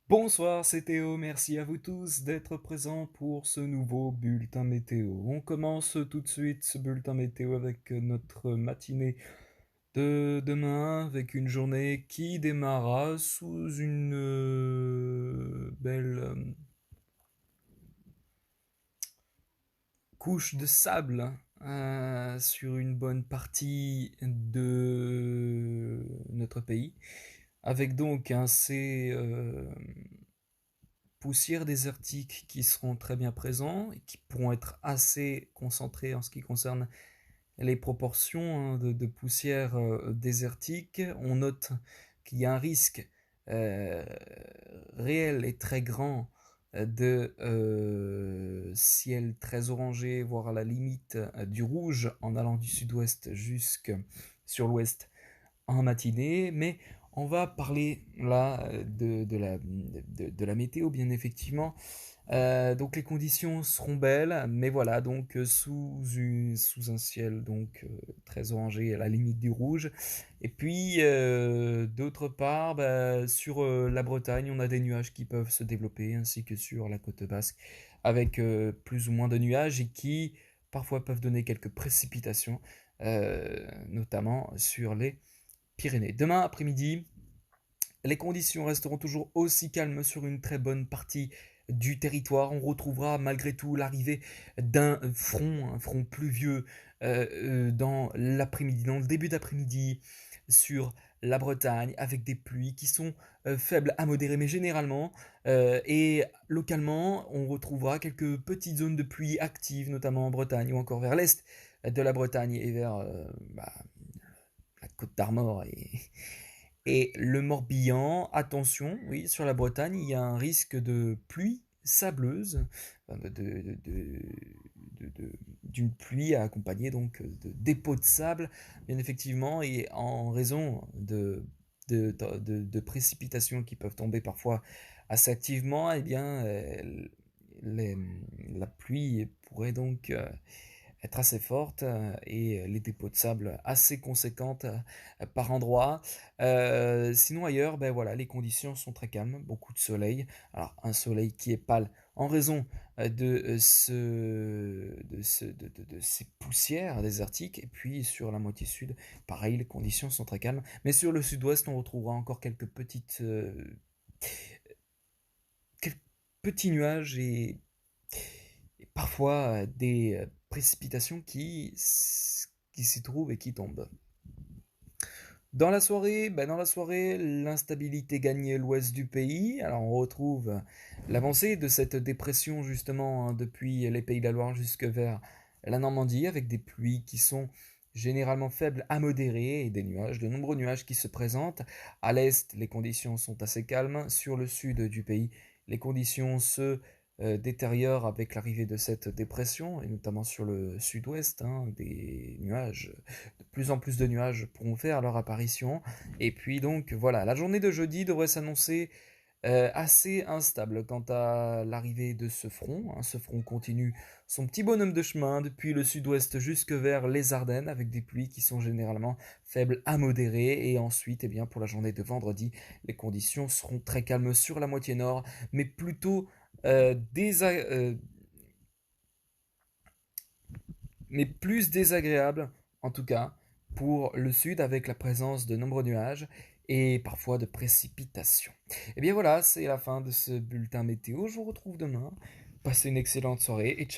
Bonsoir, c'est Théo, merci à vous tous d'être présents pour ce nouveau bulletin météo. On commence tout de suite ce bulletin météo avec notre matinée de demain, avec une journée qui démarra sous une belle couche de sable sur une bonne partie de notre pays, avec donc ces poussières désertiques qui seront très bien présents et qui pourront être assez concentrés en ce qui concerne les proportions de poussière désertique. On note qu'il y a un risque euh, réel et très grand de ciel très orangé, voire à la limite du rouge en allant du sud-ouest jusque sur l'ouest en matinée, mais on va parler là de la météo, bien effectivement. Donc les conditions seront belles, mais voilà, donc sous un ciel donc très orangé à la limite du rouge. Et puis d'autre part, sur la Bretagne, on a des nuages qui peuvent se développer, ainsi que sur la côte basque, avec plus ou moins de nuages et qui parfois peuvent donner quelques précipitations, notamment sur les Pyrénées. Demain après-midi, les conditions resteront toujours aussi calmes sur une très bonne partie du territoire. On retrouvera malgré tout l'arrivée d'un front, un front pluvieux dans l'après-midi, dans le début d'après-midi sur la Bretagne, avec des pluies qui sont faibles à modérées, mais généralement, et localement, on retrouvera quelques petites zones de pluie actives, notamment en Bretagne ou encore vers l'est de la Bretagne et vers la côte d'Armor et le Morbihan. Attention, oui, sur la Bretagne, il y a un risque de pluie sableuse, enfin, d'une pluie accompagnée donc de dépôts de sable, bien effectivement, et en raison de précipitations qui peuvent tomber parfois assez activement, eh bien, les- la pluie pourrait donc être assez forte et les dépôts de sable assez conséquentes par endroits. Sinon ailleurs, ben voilà, les conditions sont très calmes, beaucoup de soleil. Alors un soleil qui est pâle en raison de ces poussières désertiques. Et puis sur la moitié sud, pareil, les conditions sont très calmes. Mais sur le sud-ouest, on retrouvera encore quelques petits nuages et parfois des précipitations qui s'y trouvent et qui tombent. Dans la soirée, l'instabilité gagne l'ouest du pays. Alors on retrouve l'avancée de cette dépression justement depuis les Pays de la Loire jusque vers la Normandie, avec des pluies qui sont généralement faibles à modérées et des nuages, de nombreux nuages qui se présentent. À l'est, les conditions sont assez calmes. Sur le sud du pays, les conditions se détériorent avec l'arrivée de cette dépression, et notamment sur le sud-ouest, des nuages, de plus en plus de nuages pourront faire leur apparition. Et puis donc voilà, la journée de jeudi devrait s'annoncer assez instable quant à l'arrivée de ce front. Ce front continue son petit bonhomme de chemin depuis le sud-ouest jusque vers les Ardennes, avec des pluies qui sont généralement faibles à modérées. Et ensuite, eh bien, pour la journée de vendredi, les conditions seront très calmes sur la moitié nord, mais plutôt mais plus désagréables, en tout cas, pour le sud, avec la présence de nombreux nuages et parfois de précipitations. Et bien voilà, c'est la fin de ce bulletin météo. Je vous retrouve demain. Passez une excellente soirée et ciao.